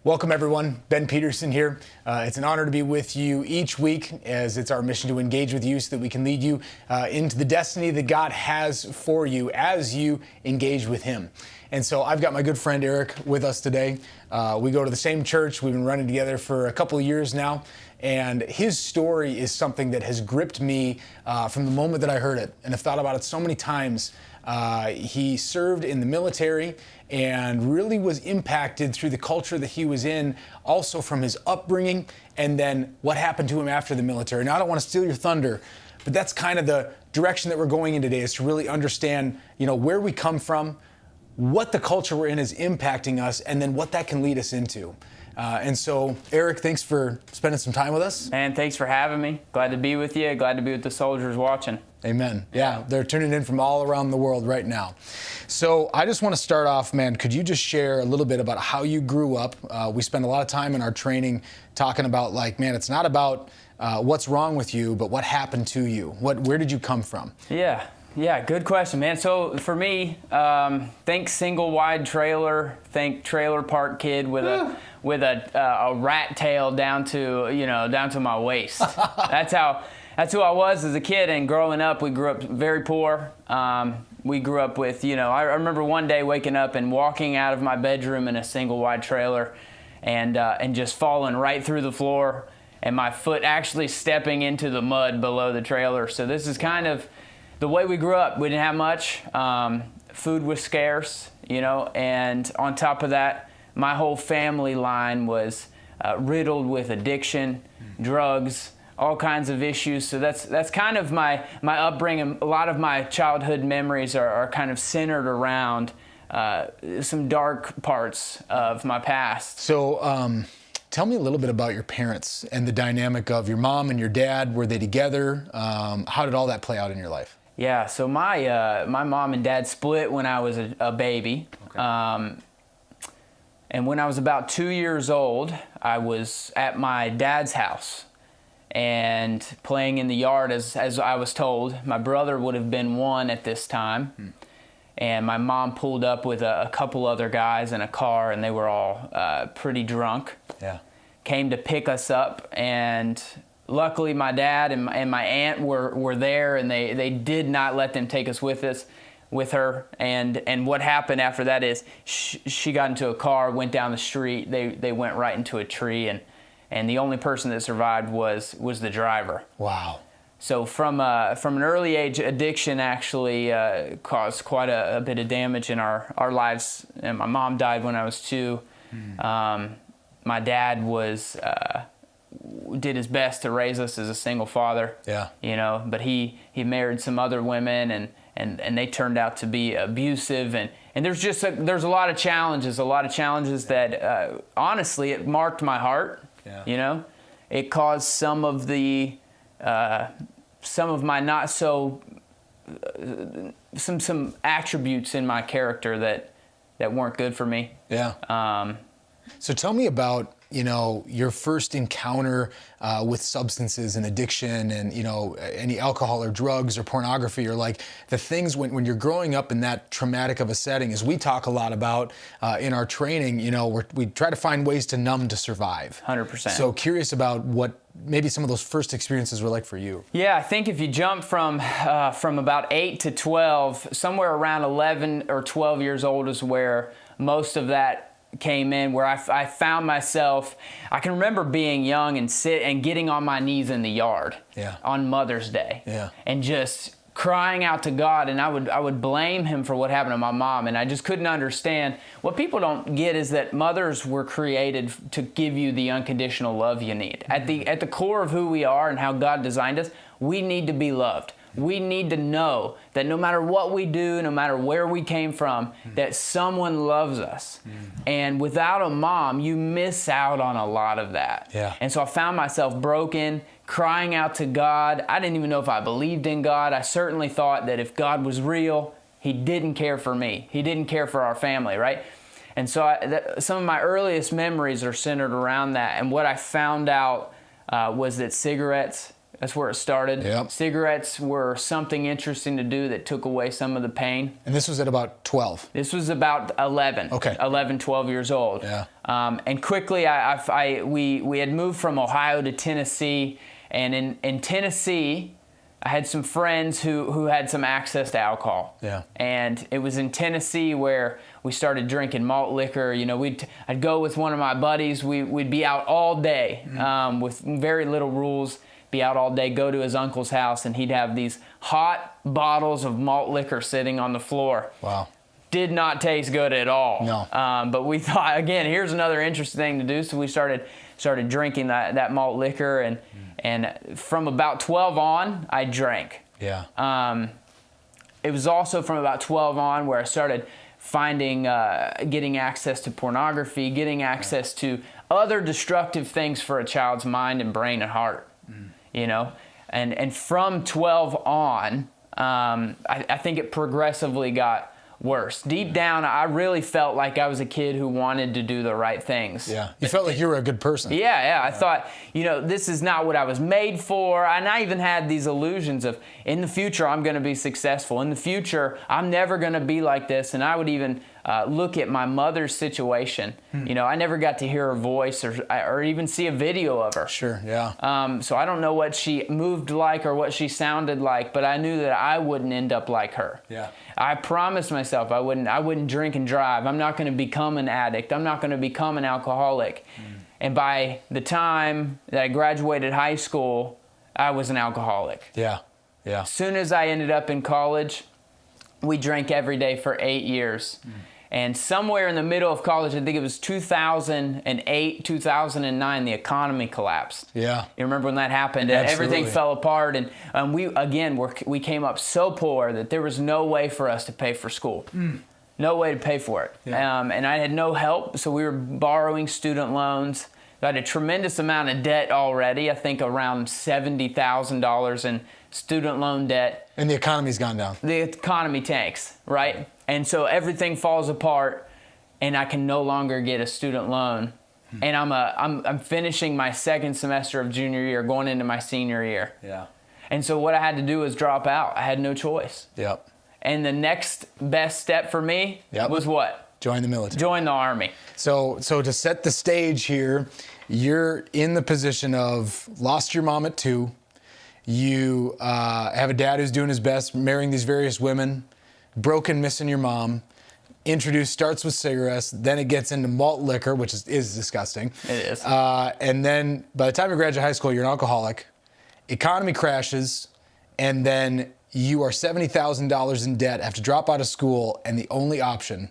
Welcome everyone, Ben Peterson here. It's an honor to be with you each week as it's our mission to engage with you so that we can lead you into the destiny that God has for you as you engage with Him. And so I've got my good friend Eric with us today. We go to the same church. We've been running together for a couple of years now. And his story is something that has gripped me from the moment that I heard it, and I've thought about it so many times. He served in the military and really was impacted through the culture that he was in, also from his upbringing, and then what happened to him after the military. Now, I don't want to steal your thunder, but that's kind of the direction that we're going in today, is to really understand, where we come from, what the culture we're in is impacting us, and then what that can lead us into. And so, Eric, thanks for spending some time with us. Man, thanks for having me. Glad to be with you. Glad to be with the soldiers watching. Amen. Yeah, they're tuning in from all around the world right now. So I just want to start off, man, could you just share a little bit about how you grew up? We spend a lot of time in our training talking about, it's not about what's wrong with you, but what happened to you. Where did you come from? Yeah, good question, man. So for me, think single wide trailer, think trailer park kid with a rat tail down to my waist. That's who I was as a kid, and growing up, we grew up very poor. We grew up with, I remember one day waking up and walking out of my bedroom in a single wide trailer and just falling right through the floor and my foot actually stepping into the mud below the trailer. So this is kind of the way we grew up. We didn't have much. Food was scarce, and on top of that, my whole family line was riddled with addiction, drugs, all kinds of issues. So that's kind of my upbringing. A lot of my childhood memories are kind of centered around some dark parts of my past. So tell me a little bit about your parents and the dynamic of your mom and your dad. Were they together? How did all that play out in your life? Yeah, so my mom and dad split when I was a baby. Okay. And when I was about 2 years old, I was at my dad's house and playing in the yard, as I was told. My brother would have been 1 at this time. And my mom pulled up with a couple other guys in a car, and they were all pretty drunk. Yeah. Came to pick us up, and luckily my dad and my aunt were there, and they did not let them take us with her. And what happened after that is she got into a car, went down the street. They went right into a tree, and the only person that survived was the driver. Wow. So from an early age, addiction actually caused quite a bit of damage in our lives. And my mom died when I was 2. My dad did his best to raise us as a single father. Yeah. But he married some other women, and they turned out to be abusive, and there's a lot of challenges that honestly, it marked my heart. Yeah. It caused some of my not so some attributes in my character that weren't good for me. Yeah. So tell me about your first encounter with substances and addiction, and any alcohol or drugs or pornography, or the things when you're growing up in that traumatic of a setting. As we talk a lot about in our training, we try to find ways to numb to survive. 100%. So curious about what maybe some of those first experiences were like for you. Yeah, I think if you jump from about 8 to 12, somewhere around 11 or 12 years old is where most of that came in, where I found myself. I can remember being young and getting on my knees in the yard. Yeah. On Mother's Day. Yeah. And just crying out to God, and I would blame Him for what happened to my mom, and I just couldn't understand. What people don't get is that mothers were created to give you the unconditional love you need. At the core of who we are and how God designed us, we need to be loved. We need to know that no matter what we do, no matter where we came from, that someone loves us. And without a mom, you miss out on a lot of that. Yeah. And so I found myself broken, crying out to God. I didn't even know if I believed in God. I certainly thought that if God was real, He didn't care for me. He didn't care for our family, right? And so some of my earliest memories are centered around that. And what I found out was that cigarettes That's where it started. Yep. Cigarettes were something interesting to do that took away some of the pain. And this was at about 12? This was about 11. Okay. 11, 12 years old. Yeah. And quickly, we had moved from Ohio to Tennessee. And in Tennessee, I had some friends who had some access to alcohol. Yeah. And it was in Tennessee where we started drinking malt liquor. You know, I'd go with one of my buddies. We'd be out all day with very little rules. Be out all day, go to his uncle's house, and he'd have these hot bottles of malt liquor sitting on the floor. Wow. Did not taste good at all. No. But we thought, again, here's another interesting thing to do. So we started drinking that malt liquor, and from about 12 on, I drank. Yeah. It was also from about 12 on where I started getting access to pornography, getting access to other destructive things for a child's mind and brain and heart. You know, and from 12 on, I think it progressively got worse. Deep down, I really felt like I was a kid who wanted to do the right things. Yeah. You felt like you were a good person. Yeah. I thought, you know, this is not what I was made for. And I even had these illusions of, in the future, I'm going to be successful. In the future, I'm never going to be like this. And I would even look at my mother's situation. You know, I never got to hear her voice or even see a video of her. Sure, yeah. So I don't know what she moved like or what she sounded like, but I knew that I wouldn't end up like her. Yeah. I promised myself I wouldn't drink and drive. I'm not going to become an addict. I'm not going to become an alcoholic. And by the time that I graduated high school, I was an alcoholic. Yeah. Yeah. As soon as I ended up in college, we drank every day for 8 years. And somewhere in the middle of college, I think it was 2008, 2009, the economy collapsed. Yeah. You remember when that happened? Absolutely. Everything fell apart. And we came up so poor that there was no way for us to pay for school. No way to pay for it. Yeah. And I had no help, so we were borrowing student loans. I had a tremendous amount of debt already, I think around $70,000 in student loan debt. And the economy's gone down. The economy tanks, right? And so everything falls apart, and I can no longer get a student loan. And I'm finishing my second semester of junior year, going into my senior year. Yeah. And so what I had to do was drop out. I had no choice. Yep. And the next best step for me was what? Join the military. Join the Army. So to set the stage here, you're in the position of lost your mom at 2. You have a dad who's doing his best, marrying these various women, broken, missing your mom. Starts with cigarettes, then it gets into malt liquor, which is disgusting. It is. And then by the time you graduate high school, you're an alcoholic. Economy crashes, and then you are $70,000 in debt, have to drop out of school, and the only option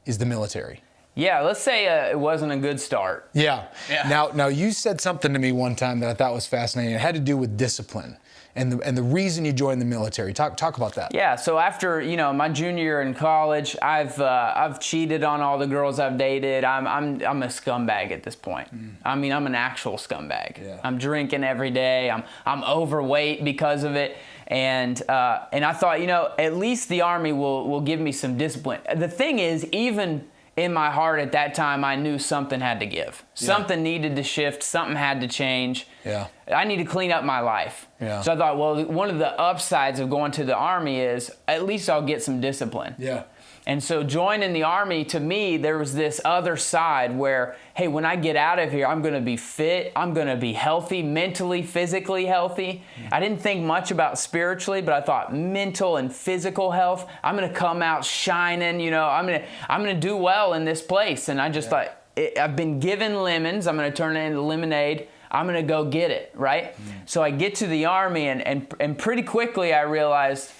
is the military. Yeah, let's say it wasn't a good start. Yeah. Now you said something to me one time that I thought was fascinating. It had to do with discipline and the reason you joined the military. Talk about that. Yeah. So after my junior year in college, I've cheated on all the girls I've dated. I'm a scumbag at this point. I mean, I'm an actual scumbag. Yeah. I'm drinking every day. I'm overweight because of it. And I thought, at least the Army will give me some discipline. The thing is, even in my heart at that time, I knew something had to give. Yeah. Something needed to shift. Something had to change. Yeah. I need to clean up my life. Yeah. So I thought, well, one of the upsides of going to the Army is at least I'll get some discipline. Yeah. And so joining the Army, to me, there was this other side where, hey, when I get out of here, I'm going to be fit. I'm going to be healthy, mentally, physically healthy. I didn't think much about spiritually, but I thought mental and physical health. I'm going to come out shining. I'm going to do well in this place. And I just thought, I've been given lemons. I'm going to turn it into lemonade. I'm going to go get it, right? So I get to the Army, and pretty quickly I realized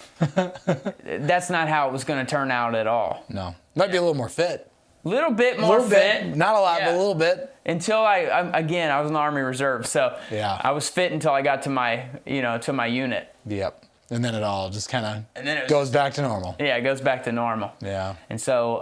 that's not how it was going to turn out at all. No. Might be a little more fit. Little bit more fit. Not a lot, but a little bit. Until I was in the Army Reserve, so yeah. I was fit until I got to my unit. Yep. And then it all just kind of goes back to normal. Yeah, it goes back to normal. Yeah. And so...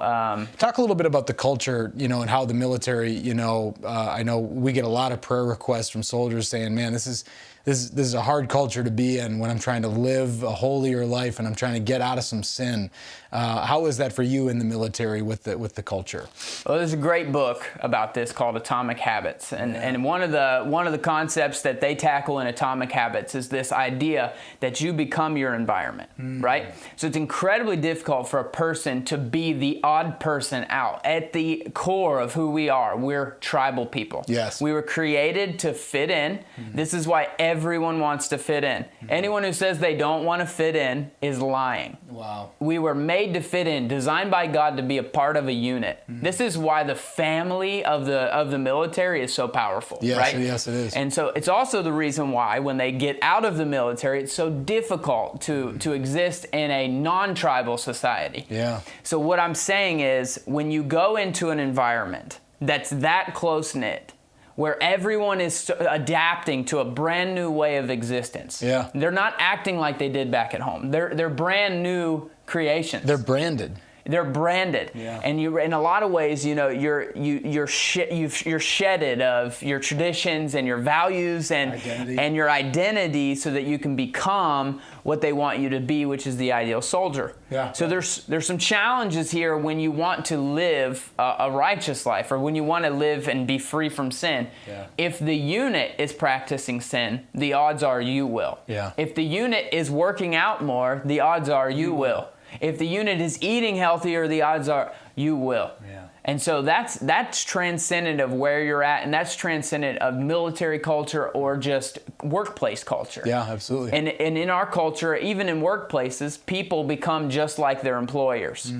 talk a little bit about the culture, and how the military, I know we get a lot of prayer requests from soldiers saying, man, this is this is a hard culture to be in when I'm trying to live a holier life and I'm trying to get out of some sin. How is that for you in the military with the culture? Well, there's a great book about this called Atomic Habits, and one of the concepts that they tackle in Atomic Habits is this idea that you become your environment, right? So it's incredibly difficult for a person to be the odd person out. At the core of who we are, we're tribal people. Yes. We were created to fit in. This is why everyone wants to fit in. Anyone who says they don't want to fit in is lying. Wow. We were made to fit in, designed by God to be a part of a unit. This is why the family of the military is so powerful, Yes, right? yes, it is. And so it's also the reason why when they get out of the military, it's so difficult to exist in a non-tribal society. Yeah. So what I'm saying is when you go into an environment that's that close-knit, where everyone is adapting to a brand new way of existence. Yeah. They're not acting like they did back at home. They're brand new creations. They're branded. They're branded, Yeah. and you, in a lot of ways, you know, you're shedded of your traditions and your values and your identity, so that you can become what they want you to be, which is the ideal soldier. Yeah. So there's some challenges here when you want to live a righteous life, or when you want to live and be free from sin. Yeah. If the unit is practicing sin, the odds are you will. Yeah. If the unit is working out more, the odds are you will. If the unit is eating healthier, the odds are you will. Yeah. And so that's transcendent of where you're at, and that's transcendent of military culture or just workplace culture. Yeah, absolutely. And in our culture, even in workplaces, people become just like their employers.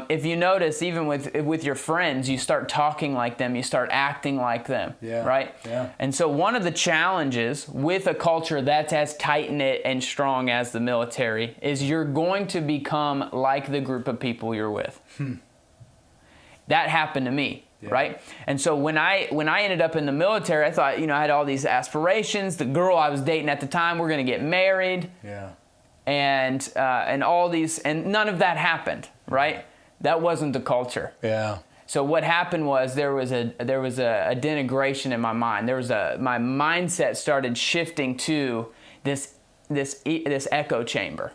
If you notice, even with your friends, you start talking like them, you start acting like them, right? Yeah. And so one of the challenges with a culture that's as tight-knit and strong as the military is you're going to become like the group of people you're with. That happened to me, right? And so when I ended up in the military, I thought, I had all these aspirations. The girl I was dating at the time, we're going to get married. Yeah. And all these, and none of that happened, right? That wasn't the culture. Yeah. So what happened was there was a denigration in my mind. My mindset started shifting to this echo chamber.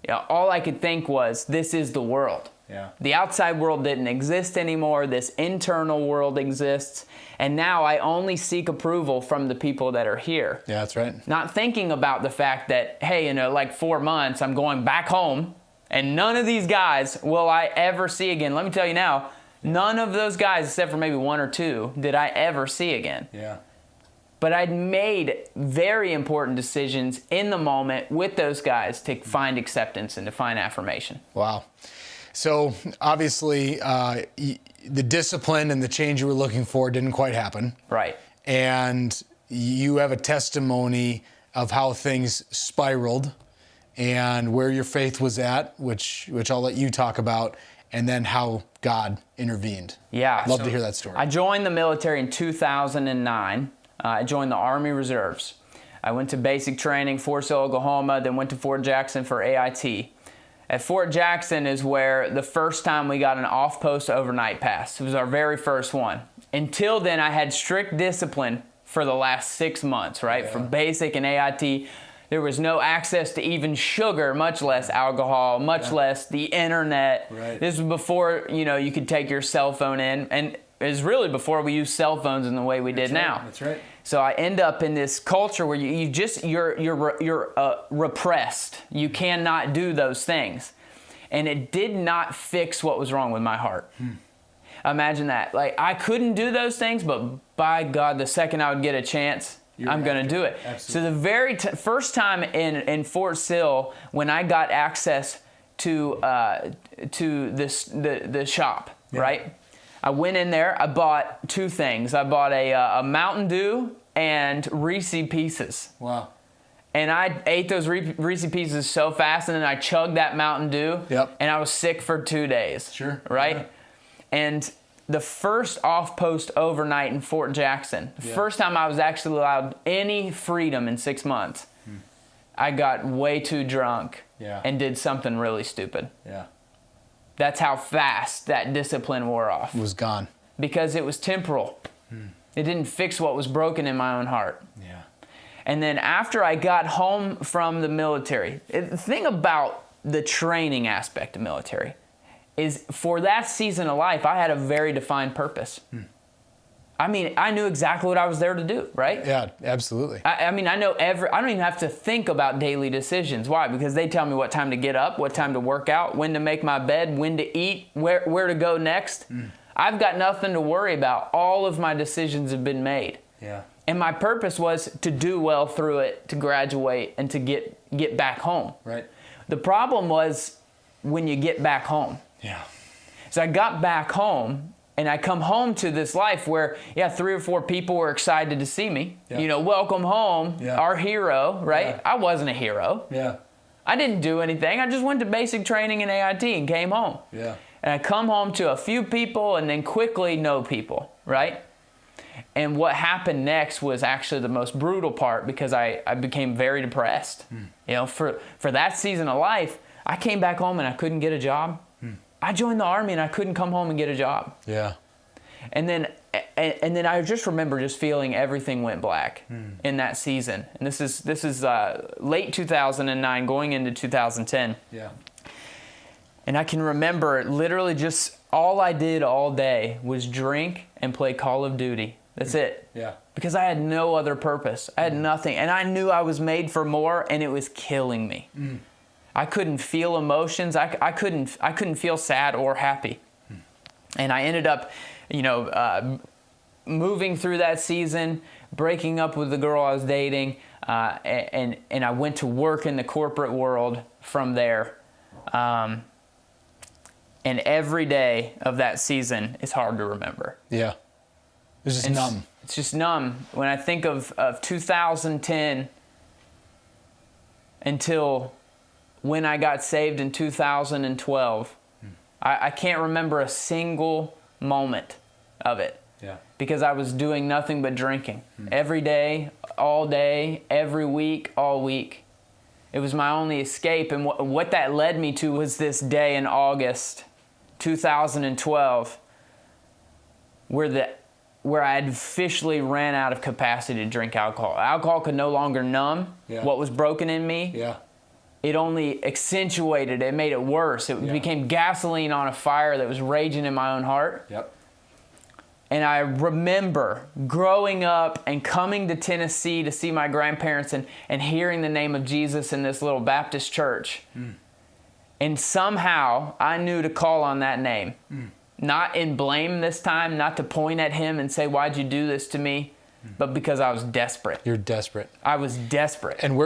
All I could think was, this is the world. Yeah. The outside world didn't exist anymore. This internal world exists. And now I only seek approval from the people that are here. Yeah, that's right. Not thinking about the fact that, hey, in like 4 months, I'm going back home, and none of these guys will I ever see again. Let me tell you now, none of those guys, except for maybe 1 or 2, did I ever see again. Yeah. But I'd made very important decisions in the moment with those guys to find acceptance and to find affirmation. Wow. So obviously, the discipline and the change you were looking for didn't quite happen. Right. And you have a testimony of how things spiraled and where your faith was at, which I'll let you talk about, and then how God intervened. Yeah. Love to hear that story. I joined the military in 2009. I joined the Army Reserves. I went to basic training, Fort Sill, Oklahoma, then went to Fort Jackson for AIT. At Fort Jackson is where the first time we got an off-post overnight pass. It was our very first one. Until then, I had strict discipline for the last 6 months, right? Yeah. From basic and AIT, there was no access to even sugar, much less alcohol, much less the internet. Right. This was before, you could take your cell phone in, and it was really before we used cell phones in the way we did now. That's right. So I end up in this culture where you're repressed. You cannot do those things. And it did not fix what was wrong with my heart. Imagine that. Like, I couldn't do those things, but by God, the second I would get a chance, I'm going to do it. Absolutely. So the very first time in Fort Sill, when I got access to the shop, right? I went in there. I bought 2 things. I bought a Mountain Dew and Reese Pieces. Wow. And I ate those Reese Pieces so fast, and then I chugged that Mountain Dew. Yep. And I was sick for 2 days. Sure. Right? Yeah. And the first off-post overnight in Fort Jackson, the first time I was actually allowed any freedom in 6 months, I got way too drunk and did something really stupid. Yeah. That's how fast that discipline wore off. It was gone. Because it was temporal. It didn't fix what was broken in my own heart. Yeah. And then after I got home from the military, the thing about the training aspect of military is for that season of life, I had a very defined purpose. I mean, I knew exactly what I was there to do, right? Yeah, absolutely. I mean, I don't even have to think about daily decisions. Why? Because they tell me what time to get up, what time to work out, when to make my bed, when to eat, where to go next. I've got nothing to worry about. All of my decisions have been made. Yeah. And my purpose was to do well through it, to graduate, and to get back home. Right. The problem was when you get back home. Yeah. So I got back home, and I come home to this life where, 3 or 4 people were excited to see me. Yeah. Welcome home, our hero, right? Yeah. I wasn't a hero. Yeah. I didn't do anything. I just went to basic training in AIT and came home. Yeah. And I come home to a few people and then quickly no people, right? And what happened next was actually the most brutal part, because I became very depressed. For that season of life, I came back home and I couldn't get a job. I joined the Army and I couldn't come home and get a job. Yeah. And then I just remember just feeling everything went black in that season. And this is late 2009 going into 2010. Yeah. And I can remember literally just all I did all day was drink and play Call of Duty. That's it. Yeah. Because I had no other purpose. I had nothing. And I knew I was made for more, and it was killing me. I couldn't feel emotions. I couldn't feel sad or happy. And I ended up, moving through that season, breaking up with the girl I was dating, and I went to work in the corporate world from there. And every day of that season is hard to remember. Yeah. It's just numb. It's just numb. When I think of 2010 until when I got saved in 2012, I can't remember a single moment of it. Yeah. Because I was doing nothing but drinking. Every day, every week, all week. It was my only escape. And what that led me to was this day in August 2012 where I had officially ran out of capacity to drink alcohol. Alcohol could no longer numb what was broken in me. Yeah. It only accentuated it, made it worse. It became gasoline on a fire that was raging in my own heart. Yep. And I remember growing up and coming to Tennessee to see my grandparents and hearing the name of Jesus in this little Baptist church. And somehow I knew to call on that name. Not in blame this time, not to point at him and say, "Why'd you do this to me?" But because I was desperate. You're desperate. I was desperate. And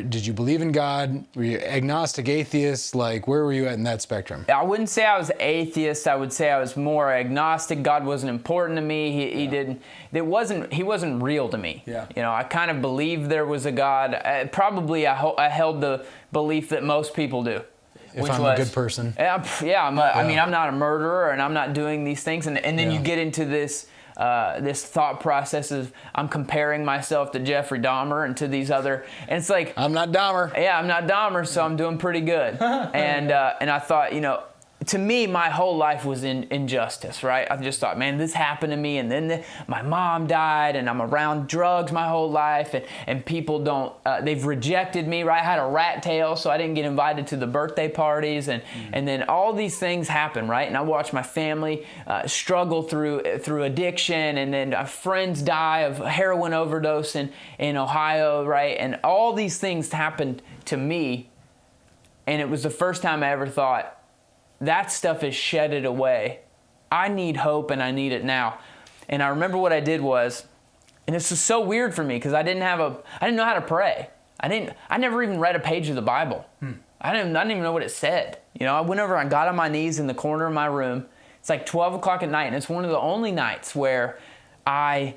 did you believe in God? Were you agnostic, atheist? Like, where were you at in that spectrum? I wouldn't say I was atheist. I would say I was more agnostic. God wasn't important to me. He wasn't real to me. Yeah. I kind of believed there was a God. I held the belief that most people do. If I'm a good person. I mean, I'm not a murderer and I'm not doing these things. And then you get into this thought process of I'm comparing myself to Jeffrey Dahmer and to these other, and it's like, I'm not Dahmer. Yeah, I'm not Dahmer, so I'm doing pretty good. And I thought, to me, my whole life was injustice, right? I just thought, man, this happened to me, and then my mom died, and I'm around drugs my whole life, and people they've rejected me, right? I had a rat tail, so I didn't get invited to the birthday parties, and then all these things happen, right? And I watched my family struggle through addiction, and then friends die of heroin overdose in Ohio, right? And all these things happened to me, and it was the first time I ever thought, that stuff is shedded away. I need hope, and I need it now. And I remember what I did was, and this is so weird for me because I didn't know how to pray. I never even read a page of the Bible. I didn't even know what it said. I went over and got on my knees in the corner of my room. It's like 12 o'clock at night, and it's one of the only nights where I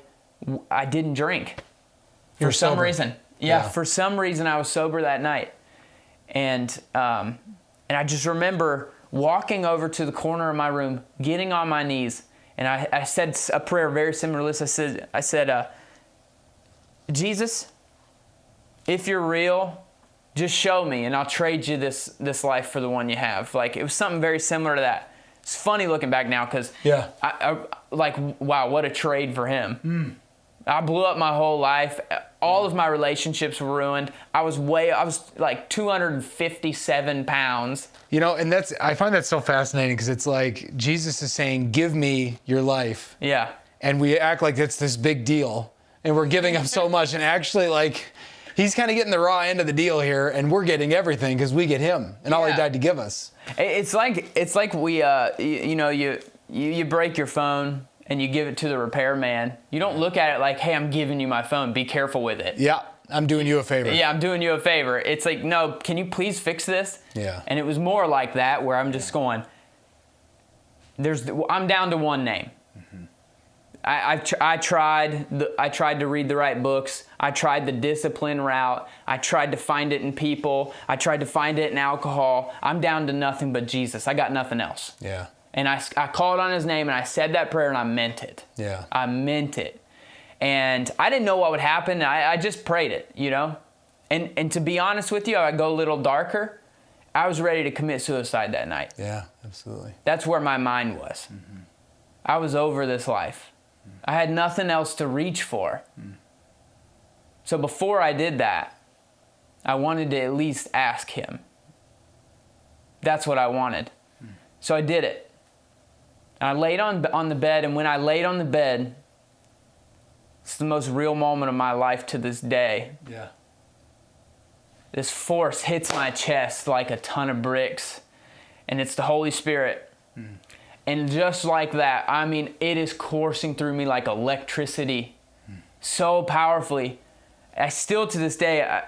didn't drink for some reason. Yeah, for some reason I was sober that night, and I just remember walking over to the corner of my room, getting on my knees, and I said a prayer very similar to this. I said, Jesus, if you're real, just show me, and I'll trade you this life for the one you have. Like, it was something very similar to that. It's funny looking back now because wow, what a trade for him. I blew up my whole life. All of my relationships were ruined. I was like 257 pounds. You know, and I find that so fascinating because it's like Jesus is saying, give me your life. Yeah. And we act like it's this big deal and we're giving up so much. And actually, like, he's kind of getting the raw end of the deal here and we're getting everything because we get him and all he died to give us. It's like we, you break your phone and you give it to the repairman. You don't look at it like, hey, I'm giving you my phone. Be careful with it. Yeah. I'm doing you a favor. Yeah, I'm doing you a favor. It's like, no, can you please fix this? Yeah. And it was more like that where I'm just going, I'm down to one name. Mm-hmm. I tried to read the right books. I tried the discipline route. I tried to find it in people. I tried to find it in alcohol. I'm down to nothing but Jesus. I got nothing else. Yeah. And I called on his name and I said that prayer and I meant it. Yeah. I meant it. And I didn't know what would happen. I just prayed it, you know? And to be honest with you, I go a little darker. I was ready to commit suicide that night. Yeah, absolutely. That's where my mind was. Mm-hmm. I was over this life. Mm-hmm. I had nothing else to reach for. Mm-hmm. So before I did that, I wanted to at least ask him. That's what I wanted. Mm-hmm. So I did it. And I laid on the bed, and when I laid on the bed, it's the most real moment of my life to this day. Yeah. This force hits my chest like a ton of bricks, and it's the Holy Spirit. Mm. And just like that, I mean, it is coursing through me like electricity, so powerfully. I still, to this day,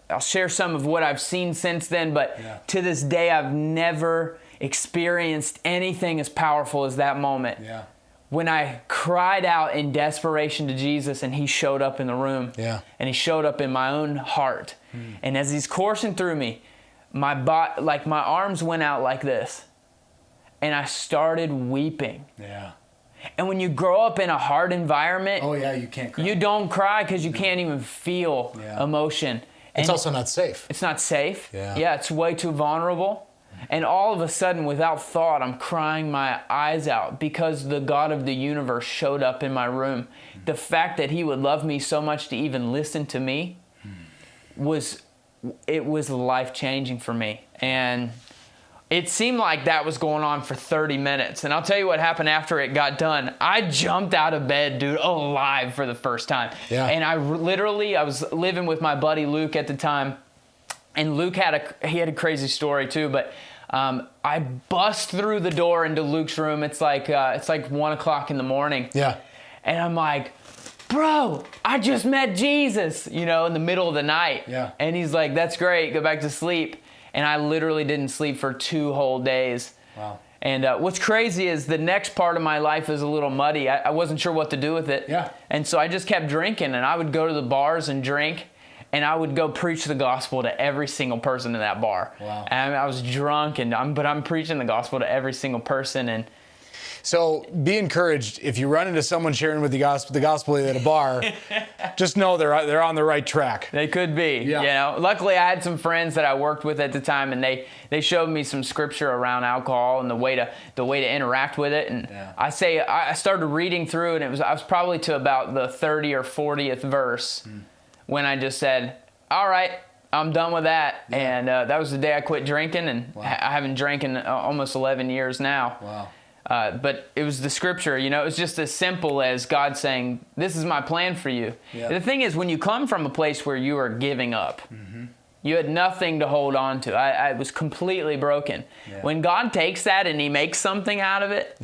I'll share some of what I've seen since then, but to this day, I've never experienced anything as powerful as that moment. Yeah. When I cried out in desperation to Jesus and he showed up in the room. Yeah. And he showed up in my own heart. Mm. And as he's coursing through me, my arms went out like this. And I started weeping. Yeah. And when you grow up in a hard environment, you can't cry. You don't cry because you can't even feel emotion. And it's also not safe. It's not safe. Yeah, it's way too vulnerable. And all of a sudden, without thought, I'm crying my eyes out because the God of the universe showed up in my room. The fact that he would love me so much to even listen to me was life-changing for me. And it seemed like that was going on for 30 minutes. And I'll tell you what happened after it got done. I jumped out of bed, dude, alive for the first time. Yeah. And I was living with my buddy Luke at the time. And Luke had a crazy story too, but I bust through the door into Luke's room. It's like 1 o'clock in the morning. Yeah. And I'm like, bro, I just met Jesus, in the middle of the night. Yeah. And he's like, that's great, go back to sleep. And I literally didn't sleep for 2 whole days. Wow. And what's crazy is the next part of my life is a little muddy. I wasn't sure what to do with it. Yeah. And so I just kept drinking, and I would go to the bars and drink. And I would go preach the gospel to every single person in that bar. Wow. And I was drunk, but I'm preaching the gospel to every single person. And so be encouraged. If you run into someone sharing with the gospel at a bar, just know they're on the right track. They could be. Yeah. Luckily, I had some friends that I worked with at the time, and they showed me some scripture around alcohol and the way to interact with it. And I started reading through, and I was probably to about the 30 or 40th verse. When I just said, all right, I'm done with that. Yeah. And that was the day I quit drinking, and I haven't drank in almost 11 years now. Wow. But it was the scripture, it was just as simple as God saying, this is my plan for you. Yeah. The thing is, when you come from a place where you are giving up, you had nothing to hold on to. I was completely broken. Yeah. When God takes that and he makes something out of it,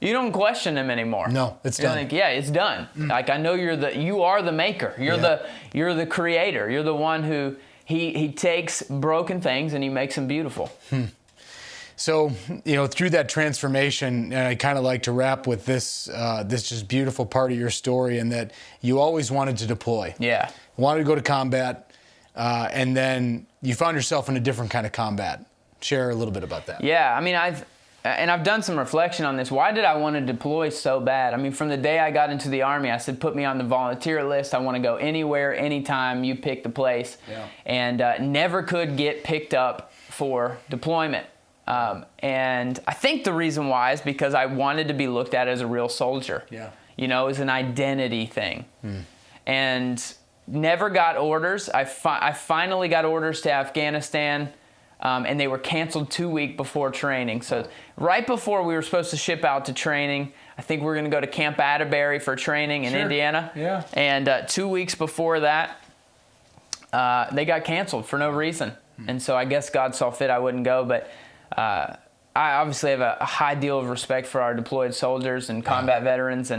you don't question him anymore. No, it's done. Like, it's done. Like, I know you are the maker. You're the creator. You're the one who he takes broken things and he makes them beautiful. So, through that transformation, and I kind of like to wrap with this just beautiful part of your story, and that you always wanted to deploy. Yeah. Wanted to go to combat. And then you found yourself in a different kind of combat. Share a little bit about that. Yeah, I mean, I've done some reflection on this. Why did I want to deploy so bad? I mean, from the day I got into the Army, I said, put me on the volunteer list. I want to go anywhere, anytime, you pick the place. Yeah. And never could get picked up for deployment. And I think the reason why is because I wanted to be looked at as a real soldier. Yeah. It was an identity thing. And never got orders. I finally got orders to Afghanistan, and they were canceled 2 weeks before training. So right before we were supposed to ship out to training, I think we were going to go to Camp Atterbury for training in Indiana. Yeah. And 2 weeks before that, they got canceled for no reason. And so I guess God saw fit I wouldn't go. But I obviously have a high deal of respect for our deployed soldiers and combat veterans.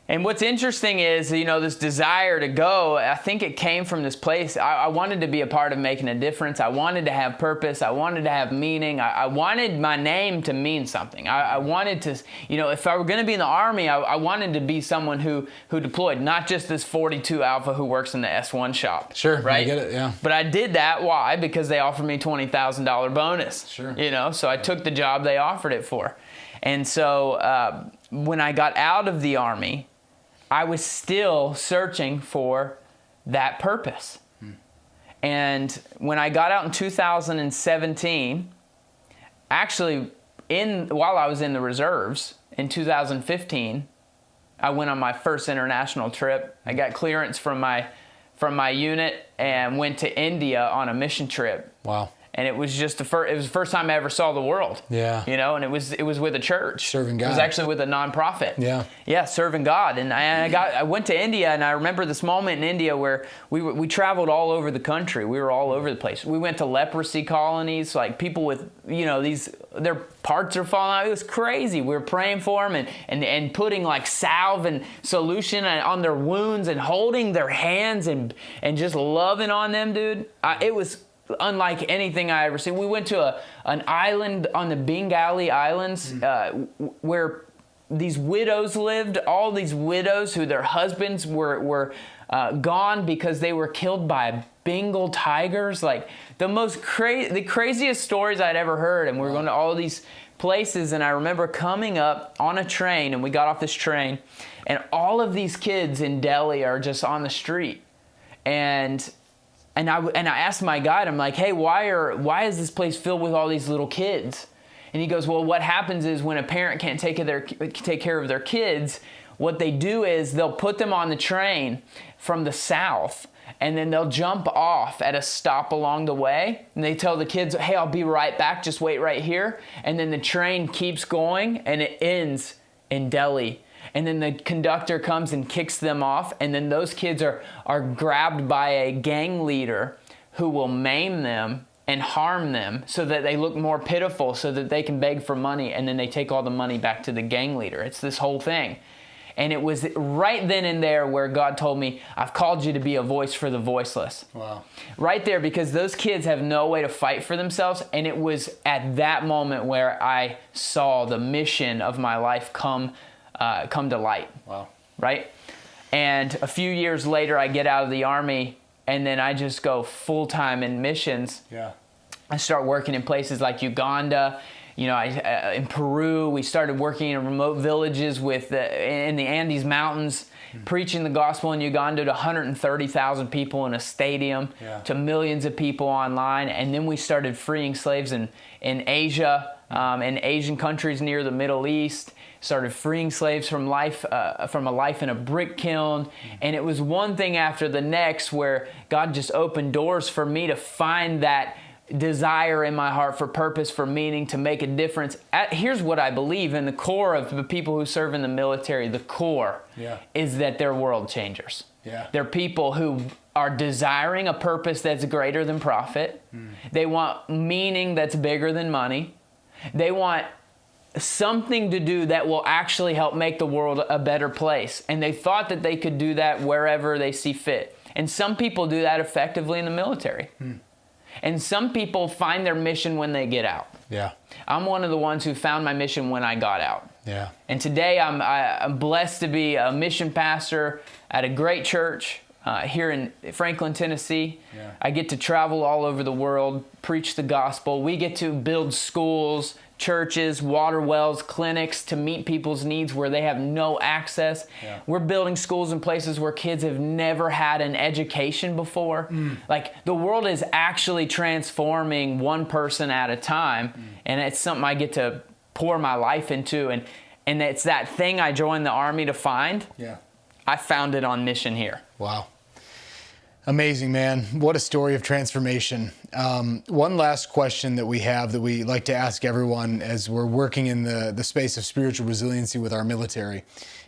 And what's interesting is, this desire to go, I think it came from this place. I wanted to be a part of making a difference. I wanted to have purpose. I wanted to have meaning. I wanted my name to mean something. I wanted to, if I were going to be in the Army, I wanted to be someone who deployed, not just this 42 Alpha who works in the S1 shop. Sure, right? I get it, yeah. But I did that, why? Because they offered me $20,000 bonus. Sure. So I took the job they offered it for. And so when I got out of the Army, I was still searching for that purpose. And when I got out in 2017, actually while I was in the reserves in 2015, I went on my first international trip. I got clearance from my unit and went to India on a mission trip. Wow. And it was just the first time I ever saw the world. Yeah. And it was with a church. Serving God. It was actually with a nonprofit. Yeah. Yeah, serving God. And I went to India, and I remember this moment in India where we traveled all over the country. We were all over the place. We went to leprosy colonies, like people with, their parts are falling out. It was crazy. We were praying for them and putting like salve and solution on their wounds and holding their hands and just loving on them, dude. It was unlike anything I ever seen. We went to an island on the Bengali Islands where these widows lived. All these widows who their husbands were gone because they were killed by Bengal tigers. Like the craziest stories I'd ever heard. And we were going to all these places. And I remember coming up on a train, and we got off this train, and all of these kids in Delhi are just on the street. And I asked my guide, I'm like, hey, why is this place filled with all these little kids? And he goes, well, what happens is when a parent can't take care of their kids, what they do is they'll put them on the train from the south, and then they'll jump off at a stop along the way. And they tell the kids, hey, I'll be right back, just wait right here. And then the train keeps going, and it ends in Delhi. And then the conductor comes and kicks them off, and then those kids are grabbed by a gang leader who will maim them and harm them so that they look more pitiful, so that they can beg for money, and then they take all the money back to the gang leader. It's this whole thing. And it was right then and there where God told me, I've called you to be a voice for the voiceless. Wow. Right there, because those kids have no way to fight for themselves. And it was at that moment where I saw the mission of my life come to light. Wow. Right? And a few years later, I get out of the Army, and then I just go full-time in missions. Yeah. I start working in places like Uganda. In Peru, we started working in remote villages in the Andes Mountains, preaching the gospel in Uganda to 130,000 people in a stadium, to millions of people online. And then we started freeing slaves in Asia, in Asian countries near the Middle East. Started freeing slaves from a life in a brick kiln. And it was one thing after the next where God just opened doors for me to find that desire in my heart for purpose, for meaning, to make a difference. Here's what I believe in the core of the people who serve in the military. The core is that they're world changers. Yeah. They're people who are desiring a purpose that's greater than profit. They want meaning that's bigger than money. They want something to do that will actually help make the world a better place. And they thought that they could do that wherever they see fit. And some people do that effectively in the military. And some people find their mission when they get out. Yeah. I'm one of the ones who found my mission when I got out. Yeah. And today I'm blessed to be a mission pastor at a great church here in Franklin, Tennessee. Yeah. I get to travel all over the world, preach the gospel. We get to build schools, churches, water wells, clinics to meet people's needs where they have no access. Yeah. We're building schools in places where kids have never had an education before. Like, the world is actually transforming one person at a time, and it's something I get to pour my life into, and it's that thing I joined the Army to find. Yeah. I found it on mission here. Wow. Amazing, man. What a story of transformation. One last question that we have that we like to ask everyone as we're working in the space of spiritual resiliency with our military.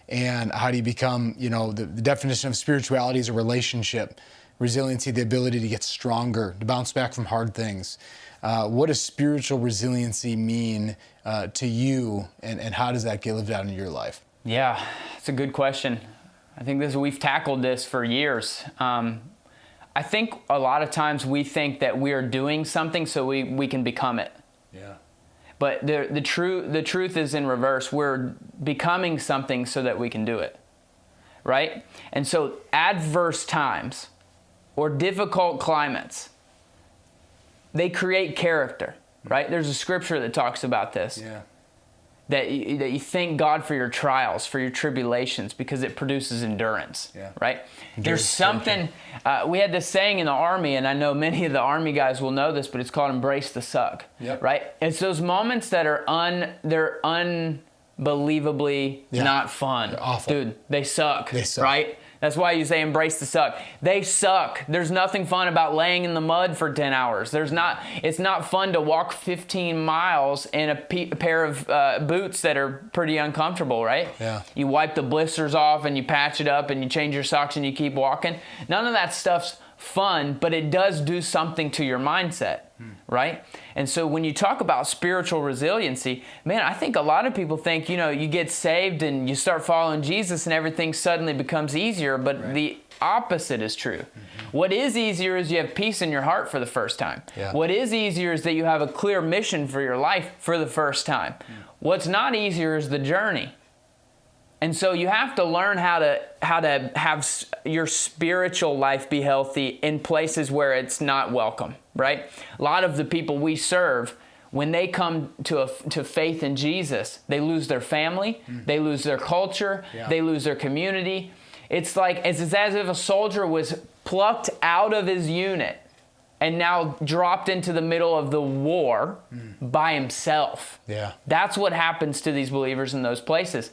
And how do you become, the definition of spirituality is a relationship. Resiliency, the ability to get stronger, to bounce back from hard things. What does spiritual resiliency mean to you, and how does that get lived out in your life? Yeah, it's a good question. I think we've tackled this for years. I think a lot of times we think that we are doing something so we can become it. Yeah. But the truth is in reverse. We're becoming something so that we can do it, right? And so adverse times or difficult climates, they create character, right? There's a scripture that talks about this. Yeah. That you thank God for your trials, for your tribulations, because it produces endurance, right? There's something, we had this saying in the Army, and I know many of the Army guys will know this, but it's called embrace the suck, right? It's those moments that are they're unbelievably not fun. They're awful. Dude, they suck, suck. Right? That's why you say embrace the suck. They suck. There's nothing fun about laying in the mud for 10 hours. It's not fun to walk 15 miles in a pair of boots that are pretty uncomfortable, right? Yeah. You wipe the blisters off and you patch it up and you change your socks and you keep walking. None of that stuff's fun, but it does do something to your mindset, right? And so when you talk about spiritual resiliency, man, I think a lot of people think, you get saved and you start following Jesus and everything suddenly becomes easier, but the opposite is true. Mm-hmm. What is easier is you have peace in your heart for the first time. Yeah. What is easier is that you have a clear mission for your life for the first time. What's not easier is the journey. And so you have to learn how to have your spiritual life be healthy in places where it's not welcome, right? A lot of the people we serve, when they come to faith in Jesus, they lose their family, they lose their culture, they lose their community. It's as if a soldier was plucked out of his unit and now dropped into the middle of the war by himself. Yeah. That's what happens to these believers in those places.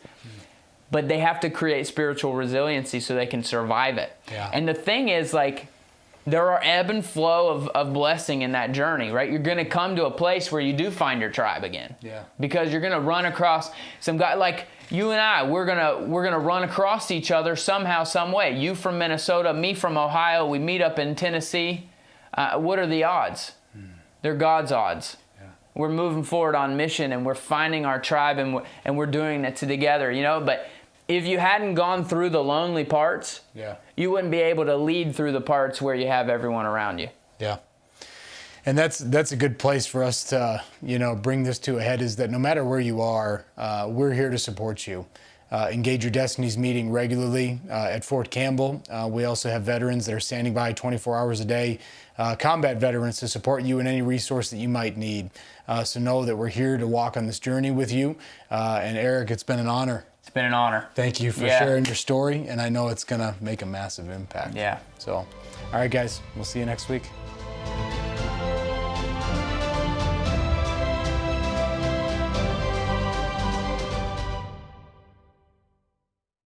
But they have to create spiritual resiliency so they can survive it. Yeah. And the thing is, there are ebb and flow of blessing in that journey, right? You're going to come to a place where you do find your tribe again. Yeah. Because you're going to run across some guy like you and I. We're gonna run across each other somehow, some way. You from Minnesota, me from Ohio. We meet up in Tennessee. What are the odds? They're God's odds. We're moving forward on mission, and we're finding our tribe, and we're doing it together, But if you hadn't gone through the lonely parts, you wouldn't be able to lead through the parts where you have everyone around you. Yeah. And that's a good place for us to, bring this to a head, is that no matter where you are, we're here to support you. Engage Your Destiny's meeting regularly at Fort Campbell. We also have veterans that are standing by 24 hours a day, combat veterans, to support you in any resource that you might need. So know that we're here to walk on this journey with you. And Eric, it's been an honor. It's been an honor. Thank you for sharing your story, and I know it's going to make a massive impact. Yeah. So, all right, guys, we'll see you next week.